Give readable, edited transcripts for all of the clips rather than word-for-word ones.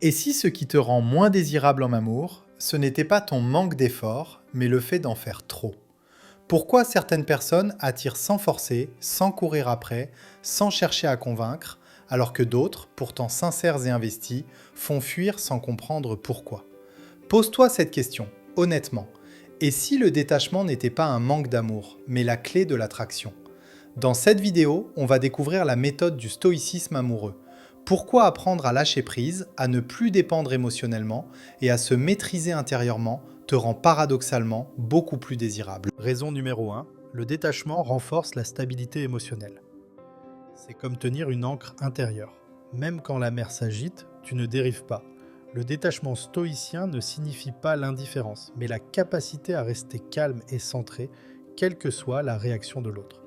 Et si ce qui te rend moins désirable en amour, ce n'était pas ton manque d'effort, mais le fait d'en faire trop? Pourquoi certaines personnes attirent sans forcer, sans courir après, sans chercher à convaincre, alors que d'autres, pourtant sincères et investis, font fuir sans comprendre pourquoi? Pose-toi cette question, honnêtement. Et si le détachement n'était pas un manque d'amour, mais la clé de l'attraction? Dans cette vidéo, on va découvrir la méthode du stoïcisme amoureux. Pourquoi apprendre à lâcher prise, à ne plus dépendre émotionnellement et à se maîtriser intérieurement te rend paradoxalement beaucoup plus désirable. Raison numéro 1, le détachement renforce la stabilité émotionnelle. C'est comme tenir une ancre intérieure. Même quand la mer s'agite, tu ne dérives pas. Le détachement stoïcien ne signifie pas l'indifférence, mais la capacité à rester calme et centré, quelle que soit la réaction de l'autre.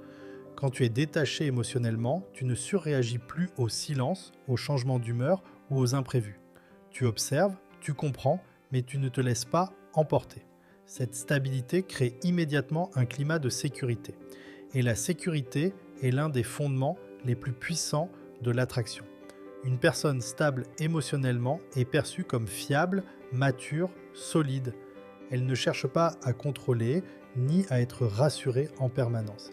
Quand tu es détaché émotionnellement, tu ne surréagis plus au silence, aux changements d'humeur ou aux imprévus. Tu observes, tu comprends, mais tu ne te laisses pas emporter. Cette stabilité crée immédiatement un climat de sécurité. Et la sécurité est l'un des fondements les plus puissants de l'attraction. Une personne stable émotionnellement est perçue comme fiable, mature, solide. Elle ne cherche pas à contrôler ni à être rassurée en permanence.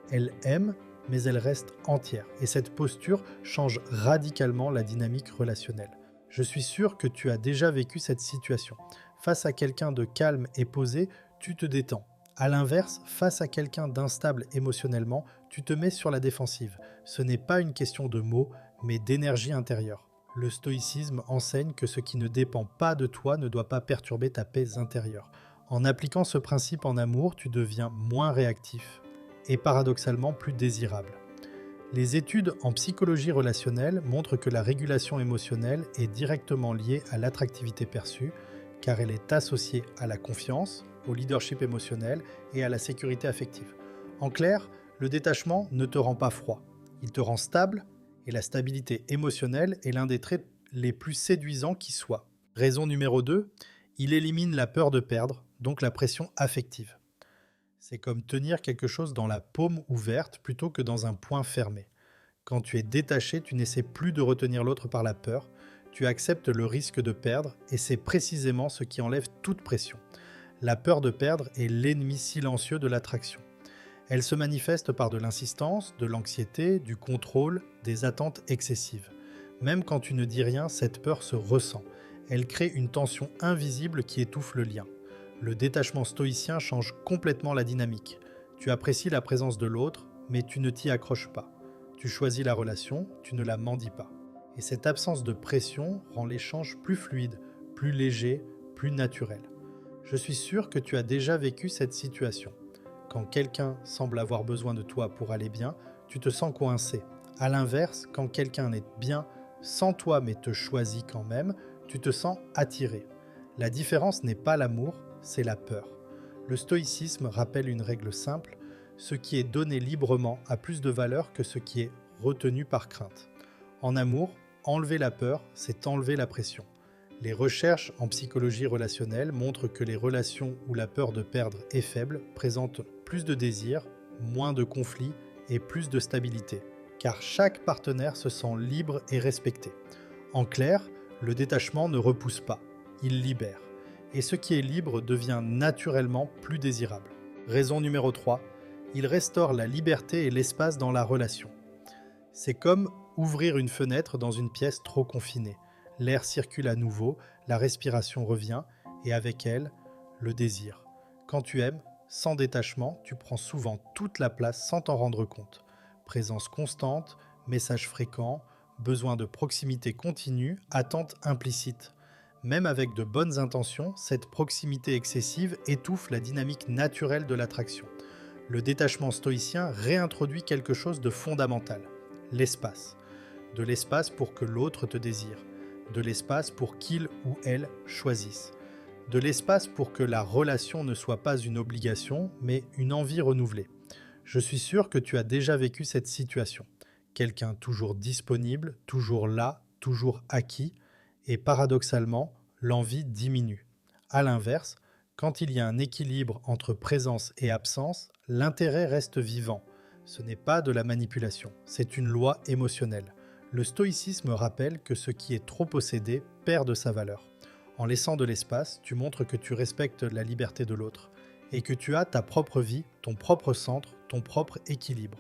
Elle aime, mais elle reste entière. Et cette posture change radicalement la dynamique relationnelle. Je suis sûr que tu as déjà vécu cette situation. Face à quelqu'un de calme et posé, tu te détends. A l'inverse, face à quelqu'un d'instable émotionnellement, tu te mets sur la défensive. Ce n'est pas une question de mots, mais d'énergie intérieure. Le stoïcisme enseigne que ce qui ne dépend pas de toi ne doit pas perturber ta paix intérieure. En appliquant ce principe en amour, tu deviens moins réactif et paradoxalement plus désirable. Les études en psychologie relationnelle montrent que la régulation émotionnelle est directement liée à l'attractivité perçue, car elle est associée à la confiance, au leadership émotionnel et à la sécurité affective. En clair, le détachement ne te rend pas froid, il te rend stable, et la stabilité émotionnelle est l'un des traits les plus séduisants qui soient. Raison numéro 2, il élimine la peur de perdre, donc la pression affective. C'est comme tenir quelque chose dans la paume ouverte plutôt que dans un poing fermé. Quand tu es détaché, tu n'essaies plus de retenir l'autre par la peur, tu acceptes le risque de perdre et c'est précisément ce qui enlève toute pression. La peur de perdre est l'ennemi silencieux de l'attraction. Elle se manifeste par de l'insistance, de l'anxiété, du contrôle, des attentes excessives. Même quand tu ne dis rien, cette peur se ressent. Elle crée une tension invisible qui étouffe le lien. Le détachement stoïcien change complètement la dynamique. Tu apprécies la présence de l'autre, mais tu ne t'y accroches pas. Tu choisis la relation, tu ne la mendis pas. Et cette absence de pression rend l'échange plus fluide, plus léger, plus naturel. Je suis sûr que tu as déjà vécu cette situation. Quand quelqu'un semble avoir besoin de toi pour aller bien, tu te sens coincé. A l'inverse, quand quelqu'un est bien sans toi mais te choisit quand même, tu te sens attiré. La différence n'est pas l'amour, c'est la peur. Le stoïcisme rappelle une règle simple, ce qui est donné librement a plus de valeur que ce qui est retenu par crainte. En amour, enlever la peur, c'est enlever la pression. Les recherches en psychologie relationnelle montrent que les relations où la peur de perdre est faible présentent plus de désir, moins de conflits et plus de stabilité, car chaque partenaire se sent libre et respecté. En clair, le détachement ne repousse pas, il libère. Et ce qui est libre devient naturellement plus désirable. Raison numéro 3, il restaure la liberté et l'espace dans la relation. C'est comme ouvrir une fenêtre dans une pièce trop confinée. L'air circule à nouveau, la respiration revient, et avec elle, le désir. Quand tu aimes, sans détachement, tu prends souvent toute la place sans t'en rendre compte. Présence constante, messages fréquents, besoin de proximité continue, attente implicite. Même avec de bonnes intentions, cette proximité excessive étouffe la dynamique naturelle de l'attraction. Le détachement stoïcien réintroduit quelque chose de fondamental, l'espace. De l'espace pour que l'autre te désire, de l'espace pour qu'il ou elle choisisse, de l'espace pour que la relation ne soit pas une obligation, mais une envie renouvelée. Je suis sûr que tu as déjà vécu cette situation. Quelqu'un toujours disponible, toujours là, toujours acquis, et paradoxalement, l'envie diminue. A l'inverse, quand il y a un équilibre entre présence et absence, l'intérêt reste vivant. Ce n'est pas de la manipulation, c'est une loi émotionnelle. Le stoïcisme rappelle que ce qui est trop possédé perde sa valeur. En laissant de l'espace, tu montres que tu respectes la liberté de l'autre et que tu as ta propre vie, ton propre centre, ton propre équilibre.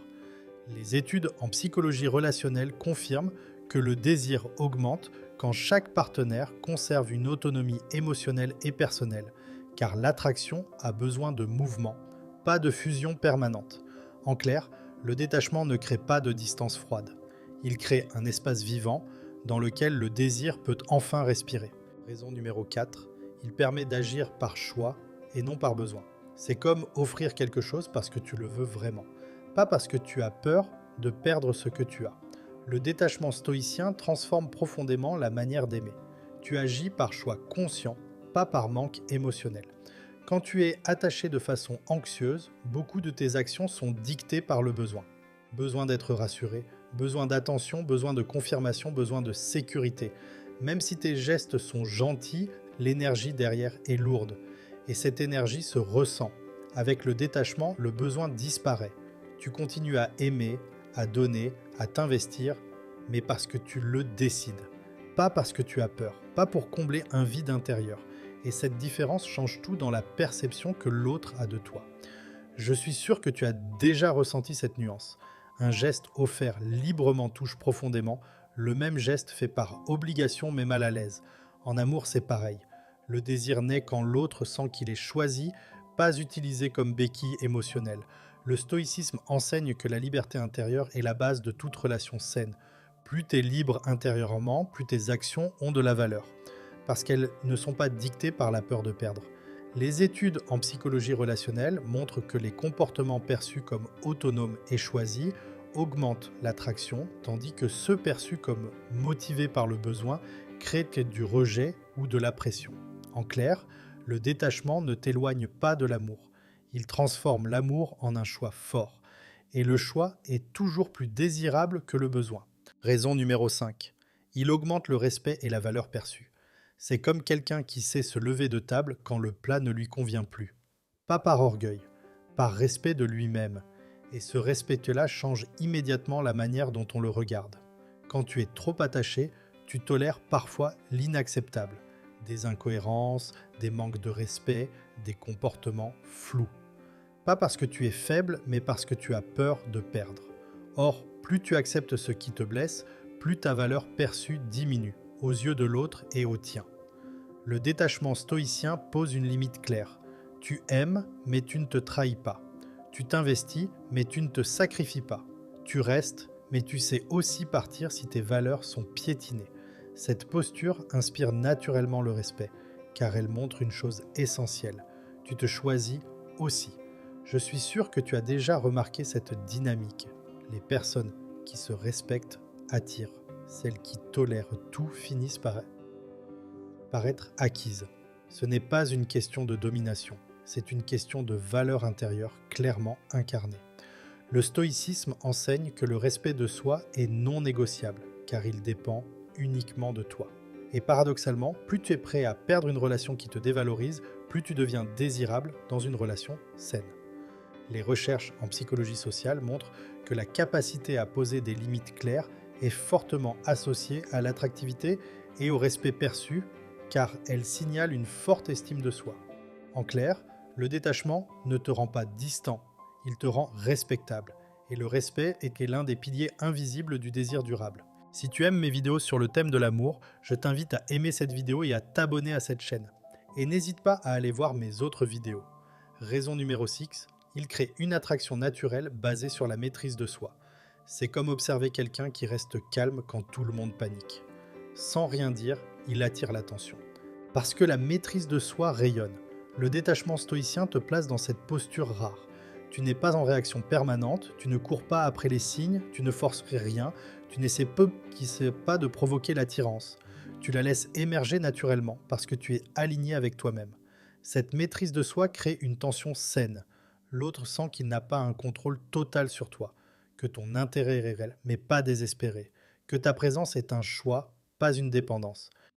Les études en psychologie relationnelle confirment que le désir augmente quand chaque partenaire conserve une autonomie émotionnelle et personnelle, car l'attraction a besoin de mouvement, pas de fusion permanente. En clair, le détachement ne crée pas de distance froide. Il crée un espace vivant dans lequel le désir peut enfin respirer. Raison numéro 4, il permet d'agir par choix et non par besoin. C'est comme offrir quelque chose parce que tu le veux vraiment, pas parce que tu as peur de perdre ce que tu as. Le détachement stoïcien transforme profondément la manière d'aimer. Tu agis par choix conscient, pas par manque émotionnel. Quand tu es attaché de façon anxieuse, beaucoup de tes actions sont dictées par le besoin. Besoin d'être rassuré, besoin d'attention, besoin de confirmation, besoin de sécurité. Même si tes gestes sont gentils, l'énergie derrière est lourde. Et cette énergie se ressent. Avec le détachement, le besoin disparaît. Tu continues à aimer, à donner, à t'investir, mais parce que tu le décides. Pas parce que tu as peur, pas pour combler un vide intérieur. Et cette différence change tout dans la perception que l'autre a de toi. Je suis sûr que tu as déjà ressenti cette nuance. Un geste offert librement touche profondément, le même geste fait par obligation met mal à l'aise. En amour, c'est pareil. Le désir naît quand l'autre sent qu'il est choisi, pas utilisé comme béquille émotionnelle. Le stoïcisme enseigne que la liberté intérieure est la base de toute relation saine. Plus tu es libre intérieurement, plus tes actions ont de la valeur. Parce qu'elles ne sont pas dictées par la peur de perdre. Les études en psychologie relationnelle montrent que les comportements perçus comme autonomes et choisis augmentent l'attraction, tandis que ceux perçus comme motivés par le besoin créent du rejet ou de la pression. En clair, le détachement ne t'éloigne pas de l'amour. Il transforme l'amour en un choix fort. Et le choix est toujours plus désirable que le besoin. Raison numéro 5. Il augmente le respect et la valeur perçue. C'est comme quelqu'un qui sait se lever de table quand le plat ne lui convient plus. Pas par orgueil, par respect de lui-même. Et ce respect-là change immédiatement la manière dont on le regarde. Quand tu es trop attaché, tu tolères parfois l'inacceptable. Des incohérences, des manques de respect, des comportements flous. Pas parce que tu es faible, mais parce que tu as peur de perdre. Or, plus tu acceptes ce qui te blesse, plus ta valeur perçue diminue, aux yeux de l'autre et aux tiens. Le détachement stoïcien pose une limite claire. Tu aimes, mais tu ne te trahis pas. Tu t'investis, mais tu ne te sacrifies pas. Tu restes, mais tu sais aussi partir si tes valeurs sont piétinées. Cette posture inspire naturellement le respect, car elle montre une chose essentielle. Tu te choisis aussi. Je suis sûr que tu as déjà remarqué cette dynamique. Les personnes qui se respectent attirent. Celles qui tolèrent tout finissent par être acquises. Ce n'est pas une question de domination, c'est une question de valeur intérieure clairement incarnée. Le stoïcisme enseigne que le respect de soi est non négociable, car il dépend uniquement de toi. Et paradoxalement, plus tu es prêt à perdre une relation qui te dévalorise, plus tu deviens désirable dans une relation saine. Les recherches en psychologie sociale montrent que la capacité à poser des limites claires est fortement associée à l'attractivité et au respect perçu, car elle signale une forte estime de soi. En clair, le détachement ne te rend pas distant, il te rend respectable. Et le respect est l'un des piliers invisibles du désir durable. Si tu aimes mes vidéos sur le thème de l'amour, je t'invite à aimer cette vidéo et à t'abonner à cette chaîne. Et n'hésite pas à aller voir mes autres vidéos. Raison numéro 6, il crée une attraction naturelle basée sur la maîtrise de soi. C'est comme observer quelqu'un qui reste calme quand tout le monde panique. Sans rien dire, il attire l'attention. Parce que la maîtrise de soi rayonne. Le détachement stoïcien te place dans cette posture rare. Tu n'es pas en réaction permanente, tu ne cours pas après les signes, tu ne forces rien, tu n'essaies pas de provoquer l'attirance. Tu la laisses émerger naturellement parce que tu es aligné avec toi-même. Cette maîtrise de soi crée une tension saine. L'autre sent qu'il n'a pas un contrôle total sur toi, que ton intérêt est réel, mais pas désespéré, que ta présence est un choix, pas une dépendance.